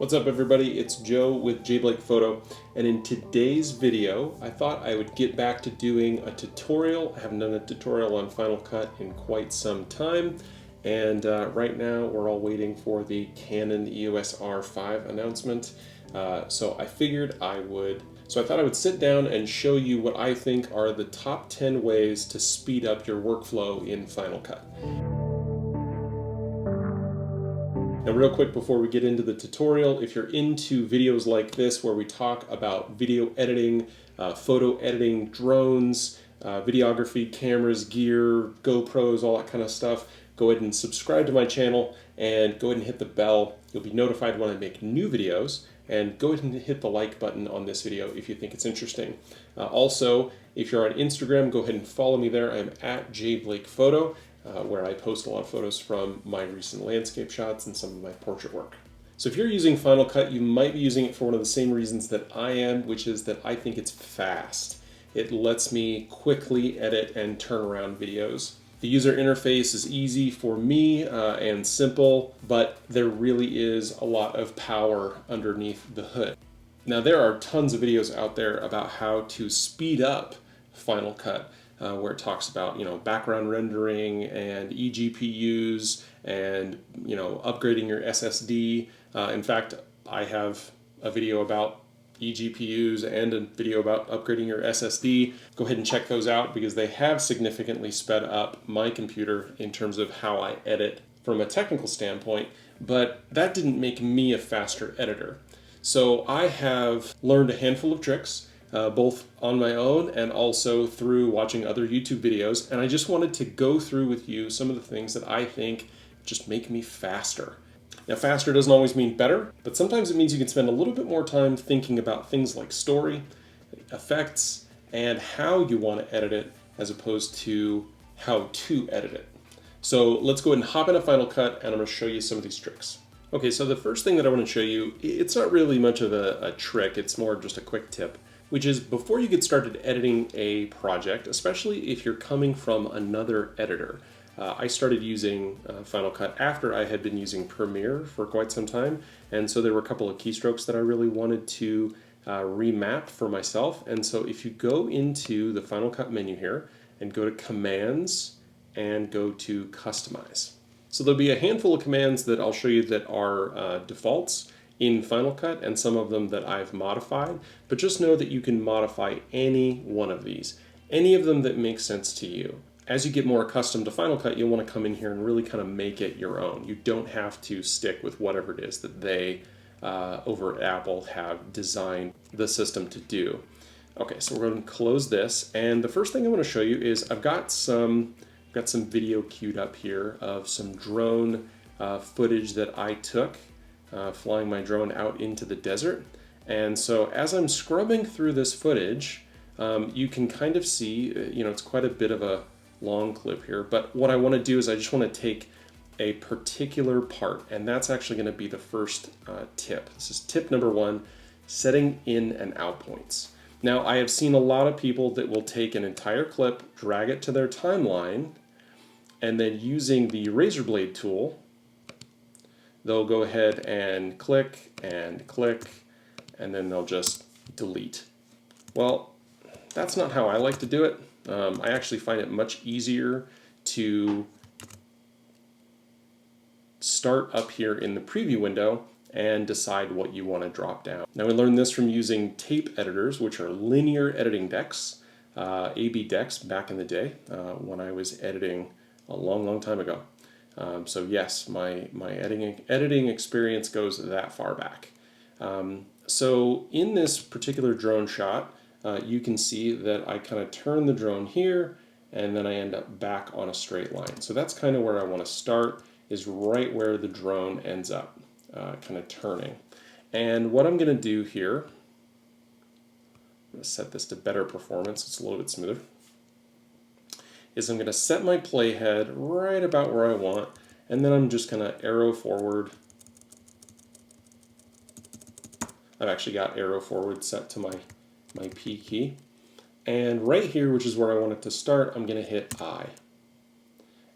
What's up everybody, it's Joe with J Blake Photo, and in today's video I thought I would get back to doing a tutorial. I haven't done a tutorial on Final Cut in quite some time, and right now we're all waiting for the Canon EOS R5 announcement. So I thought I would sit down and show you what I think are the top 10 ways to speed up your workflow in Final Cut. Now real quick before we get into the tutorial, if you're into videos like this where we talk about video editing, photo editing, drones, videography, cameras, gear, GoPros, all that kind of stuff, go ahead and subscribe to my channel and go ahead and hit the bell. You'll be notified when I make new videos, and go ahead and hit the like button on this video if you think it's interesting. Also, if you're on Instagram, go ahead and follow me there. I'm at jblakePhoto. Where I post a lot of photos from my recent landscape shots and some of my portrait work. So if you're using Final Cut, you might be using it for one of the same reasons that I am, which is that I think it's fast. It lets me quickly edit and turn around videos. The user interface is easy for me and simple, but there really is a lot of power underneath the hood. Now there are tons of videos out there about how to speed up Final Cut. Where it talks about, background rendering and eGPUs and, upgrading your SSD. In fact, I have a video about eGPUs and a video about upgrading your SSD. Go ahead and check those out because they have significantly sped up my computer in terms of how I edit from a technical standpoint, but that didn't make me a faster editor. So I have learned a handful of tricks. Both on my own and also through watching other YouTube videos, and I just wanted to go through with you some of the things that I think just make me faster. Now faster doesn't always mean better, but sometimes it means you can spend a little bit more time thinking about things like story, effects, and how you want to edit it as opposed to how to edit it. So let's go ahead and hop into Final Cut and I'm going to show you some of these tricks. Okay, so the first thing that I want to show you, it's not really much of a trick, it's more just a quick tip, which is before you get started editing a project, especially if you're coming from another editor. I started using Final Cut after I had been using Premiere for quite some time, and so there were a couple of keystrokes that I really wanted to remap for myself. And so if you go into the Final Cut menu here and go to Commands and go to Customize. So there'll be a handful of commands that I'll show you that are defaults in Final Cut and some of them that I've modified, but just know that you can modify any one of these, any of them that makes sense to you. As you get more accustomed to Final Cut, you'll want to come in here and really kind of make it your own. You don't have to stick with whatever it is that they over at Apple have designed the system to do. Okay, so we're going to close this, and the first thing I want to show you is I've got some video queued up here of some drone footage that I took flying my drone out into the desert. And so as I'm scrubbing through this footage, you can kind of see, it's quite a bit of a long clip here, but what I want to do is I just want to take a particular part, and that's actually going to be the first tip. This is tip number 1, setting in and out points. Now I have seen a lot of people that will take an entire clip, drag it to their timeline, and then using the razor blade tool, they'll go ahead and click, and then they'll just delete. Well, that's not how I like to do it. I actually find it much easier to start up here in the preview window and decide what you want to drop down. Now we learned this from using tape editors, which are linear editing decks, AB decks back in the day when I was editing a long time ago. So yes, my editing experience goes that far back. So in this particular drone shot, you can see that I kind of turn the drone here and then I end up back on a straight line. So that's kind of where I want to start, is right where the drone ends up kind of turning. And what I'm going to do here, I'm going to set this to better performance, it's a little bit smoother, is I'm going to set my playhead right about where I want, and then I'm just going to arrow forward. I've actually got arrow forward set to my P key. And right here, which is where I want it to start, I'm going to hit I.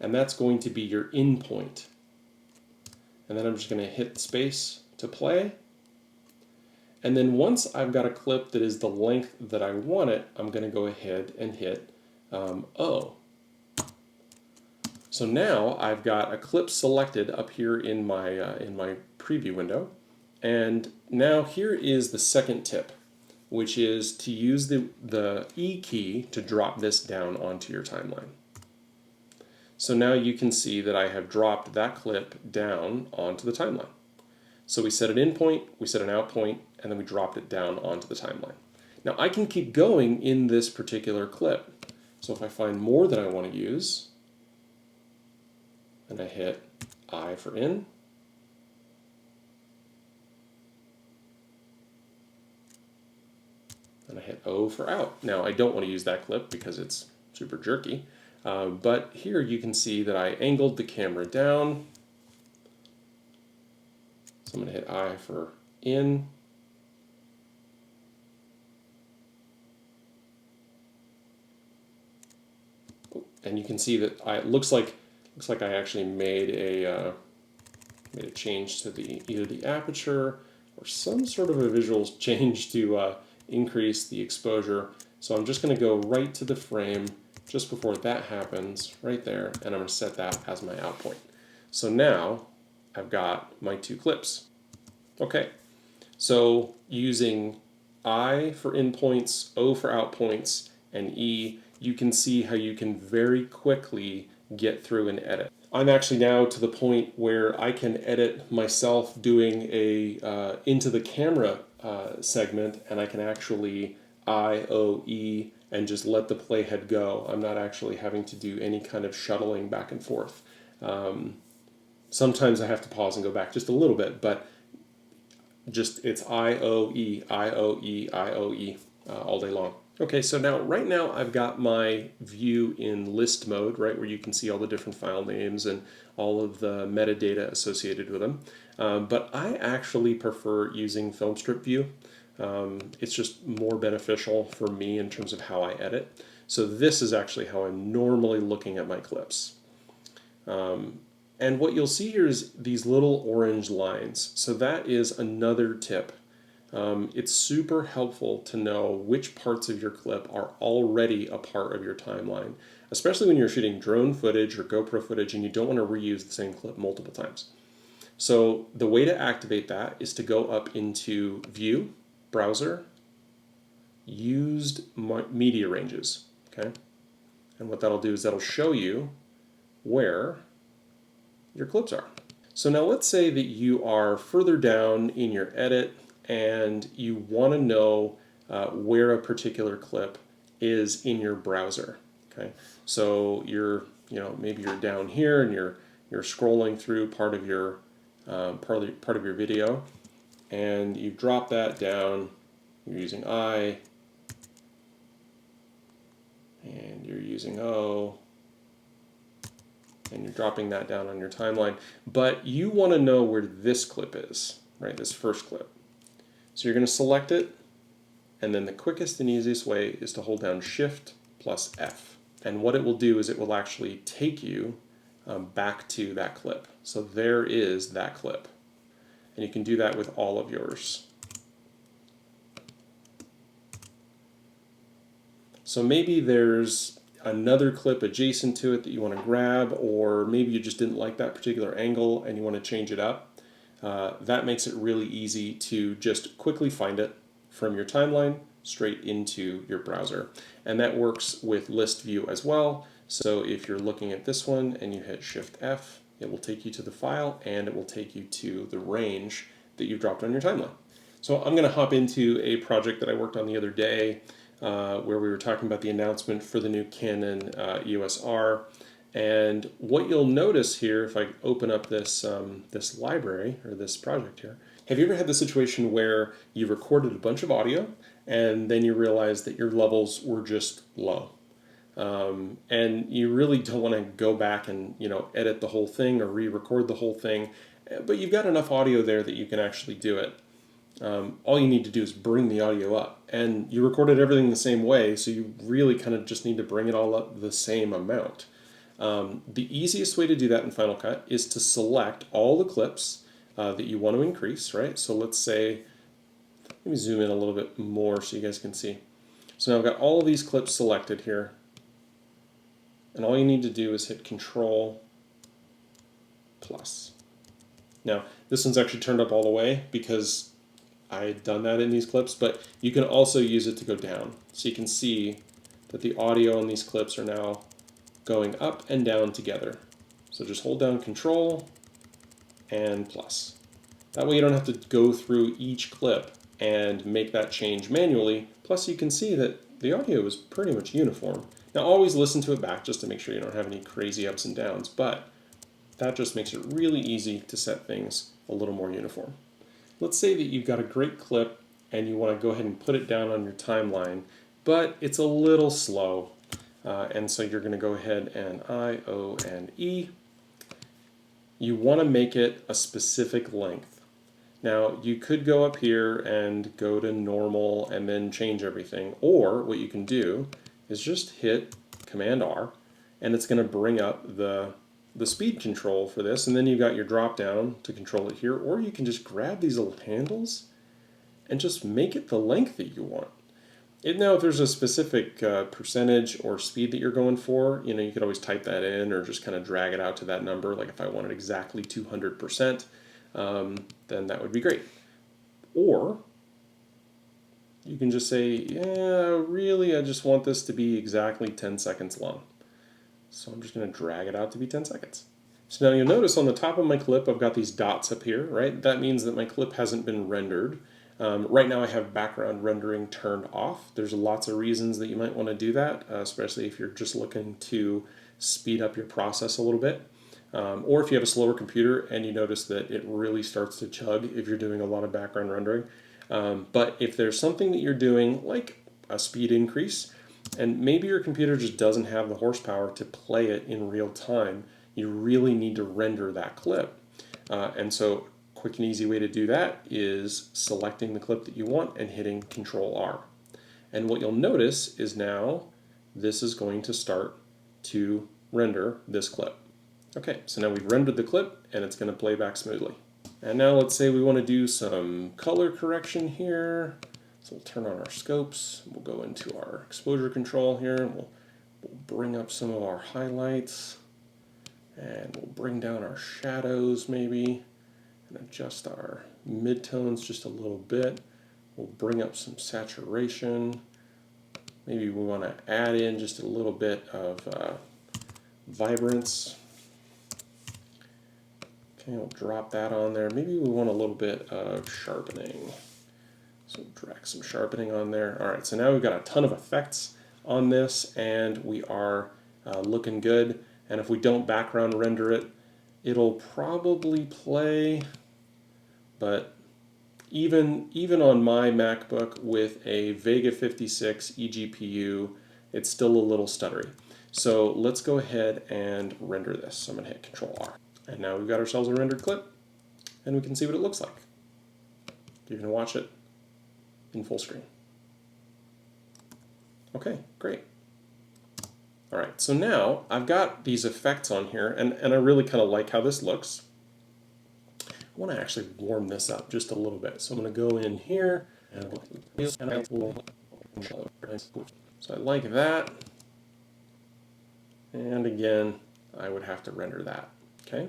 And that's going to be your in point. And then I'm just going to hit space to play, And then once I've got a clip that is the length that I want it, I'm going to go ahead and hit O. So now I've got a clip selected up here in my preview window. And now here is the second tip, which is to use the E key to drop this down onto your timeline. So now you can see that I have dropped that clip down onto the timeline. So we set an in point, we set an out point, and then we dropped it down onto the timeline. Now I can keep going in this particular clip. So if I find more that I want to use, and I hit I for in, and I hit O for out. Now I don't want to use that clip because it's super jerky, but here you can see that I angled the camera down. So I'm going to hit I for in. And you can see that it looks like I actually made a change to either the aperture or some sort of a visual change to increase the exposure. So I'm just going to go right to the frame just before that happens, right there, and I'm going to set that as my out point. So now I've got my two clips. Okay, so using I for in points, O for out points, and E, you can see how you can very quickly get through and edit. I'm actually now to the point where I can edit myself doing a into the camera segment, and I can actually I, O, E, and just let the playhead go. I'm not actually having to do any kind of shuttling back and forth. Sometimes I have to pause and go back just a little bit, but just it's I, O, E, I, O, E, I, O, E all day long. Okay, so right now I've got my view in list mode, right, where you can see all the different file names and all of the metadata associated with them. But I actually prefer using film strip view. It's just more beneficial for me in terms of how I edit. So this is actually how I'm normally looking at my clips. And what you'll see here is these little orange lines. So that is another tip. It's super helpful to know which parts of your clip are already a part of your timeline, especially when you're shooting drone footage or GoPro footage and you don't want to reuse the same clip multiple times. So the way to activate that is to go up into View, Browser, Used Media Ranges. Okay? And what that'll do is that'll show you where your clips are. So now let's say that you are further down in your edit and you want to know where a particular clip is in your browser. Okay, so maybe you're down here and you're scrolling through part of your video, and you drop that down. You're using I, and you're using O, and you're dropping that down on your timeline. But you want to know where this clip is, right? This first clip. So you're going to select it, and then the quickest and easiest way is to hold down Shift plus F. And what it will do is it will actually take you back to that clip. So there is that clip. And you can do that with all of yours. So maybe there's another clip adjacent to it that you want to grab, or maybe you just didn't like that particular angle and you want to change it up. That makes it really easy to just quickly find it from your timeline straight into your browser. And that works with list view as well. So if you're looking at this one and you hit Shift F, it will take you to the file and it will take you to the range that you've dropped on your timeline. So I'm going to hop into a project that I worked on the other day where we were talking about the announcement for the new Canon EOS-R. And what you'll notice here, if I open up this this library or this project here, have you ever had the situation where you recorded a bunch of audio and then you realize that your levels were just low, and you really don't want to go back and edit the whole thing or re-record the whole thing, but you've got enough audio there that you can actually do it. All you need to do is bring the audio up, and you recorded everything the same way, so you really kind of just need to bring it all up the same amount. The easiest way to do that in Final Cut is to select all the clips that you want to increase, right? So let's say Let me zoom in a little bit more so you guys can see. So now I've got all of these clips selected here. And all you need to do is hit Control+. Now, this one's actually turned up all the way because I had done that in these clips, but you can also use it to go down. So you can see that the audio on these clips are now going up and down together. So just hold down Control and plus. That way you don't have to go through each clip and make that change manually. Plus you can see that the audio is pretty much uniform. Now always listen to it back just to make sure you don't have any crazy ups and downs, but that just makes it really easy to set things a little more uniform. Let's say that you've got a great clip and you want to go ahead and put it down on your timeline, but it's a little slow. And so you're going to go ahead and I, O, and E. You want to make it a specific length. Now you could go up here and go to normal and then change everything, or what you can do is just hit Command+R and it's going to bring up the speed control for this, and then you've got your drop down to control it here, or you can just grab these little handles and just make it the length that you want. Now if there's a specific percentage or speed that you're going for, you could always type that in or just kind of drag it out to that number. Like if I wanted exactly 200%, then that would be great. Or you can just say, yeah, really I just want this to be exactly 10 seconds long. So I'm just going to drag it out to be 10 seconds. So now you'll notice on the top of my clip I've got these dots up here, right? That means that my clip hasn't been rendered. Right now I have background rendering turned off. There's lots of reasons that you might want to do that, especially if you're just looking to speed up your process a little bit. Or if you have a slower computer and you notice that it really starts to chug if you're doing a lot of background rendering. But if there's something that you're doing, like a speed increase, and maybe your computer just doesn't have the horsepower to play it in real time, you really need to render that clip. And so quick and easy way to do that is selecting the clip that you want and hitting Control+R. And what you'll notice is now this is going to start to render this clip. Okay, so now we've rendered the clip and it's going to play back smoothly. And now let's say we want to do some color correction here. So we'll turn on our scopes, we'll go into our exposure control here, and we'll bring up some of our highlights, and we'll bring down our shadows maybe, and adjust our midtones just a little bit. We'll bring up some saturation. Maybe we want to add in just a little bit of vibrance. Okay, we'll drop that on there. Maybe we want a little bit of sharpening. So drag some sharpening on there. All right, so now we've got a ton of effects on this, and we are looking good. And if we don't background render it, it'll probably play. But even on my MacBook with a Vega 56 eGPU, it's still a little stuttery. So let's go ahead and render this. So I'm going to hit Control+R. And now we've got ourselves a rendered clip, and we can see what it looks like. You're going to watch it in full screen. Okay, great. All right, so now I've got these effects on here, and I really kind of like how this looks. I want to actually warm this up just a little bit. So I'm going to go in here, and so I like that. And again, I would have to render that. Okay,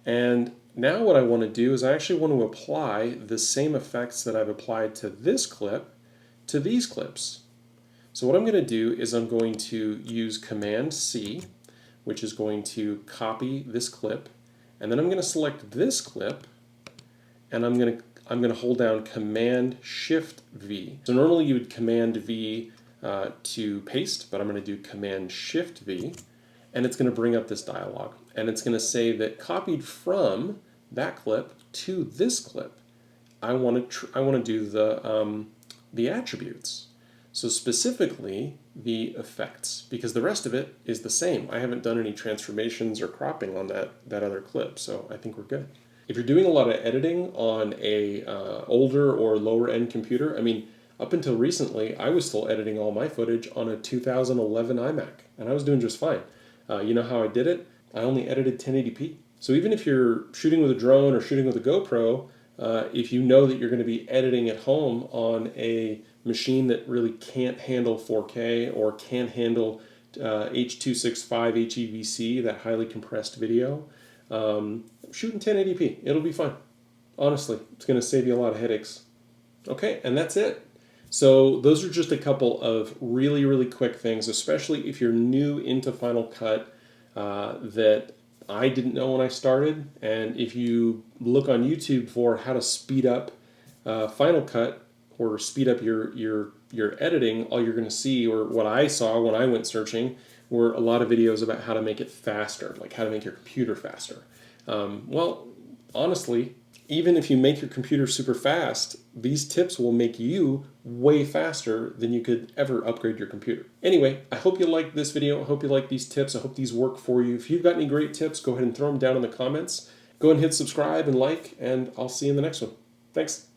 and now what I want to do is I actually want to apply the same effects that I've applied to this clip to these clips. So what I'm going to do is I'm going to use Command+C, which is going to copy this clip, and then I'm going to select this clip, and I'm going to hold down Command+Shift+V. So normally you would Command+V to paste, but I'm going to do Command+Shift+V, and it's going to bring up this dialog, and it's going to say that copied from that clip to this clip, I want to do the attributes. So specifically the effects, because the rest of it is the same. I haven't done any transformations or cropping on that other clip, so I think we're good. If you're doing a lot of editing on a older or lower end computer, I mean, up until recently, I was still editing all my footage on a 2011 iMac, and I was doing just fine. You know how I did it? I only edited 1080p. So even if you're shooting with a drone or shooting with a GoPro, If you know that you're going to be editing at home on a machine that really can't handle 4K or can't handle H.265 HEVC, that highly compressed video, shoot in 1080p. It'll be fine. Honestly, it's going to save you a lot of headaches. Okay, and that's it. So those are just a couple of really, really quick things, especially if you're new into Final Cut, that I didn't know when I started. And if you look on YouTube for how to speed up Final Cut or speed up your editing, all you're going to see, or what I saw when I went searching, were a lot of videos about how to make it faster, like how to make your computer faster. Well, honestly, even if you make your computer super fast, these tips will make you way faster than you could ever upgrade your computer. Anyway, I hope you liked this video. I hope you like these tips. I hope these work for you. If you've got any great tips, go ahead and throw them down in the comments. Go ahead and hit subscribe and like, and I'll see you in the next one. Thanks.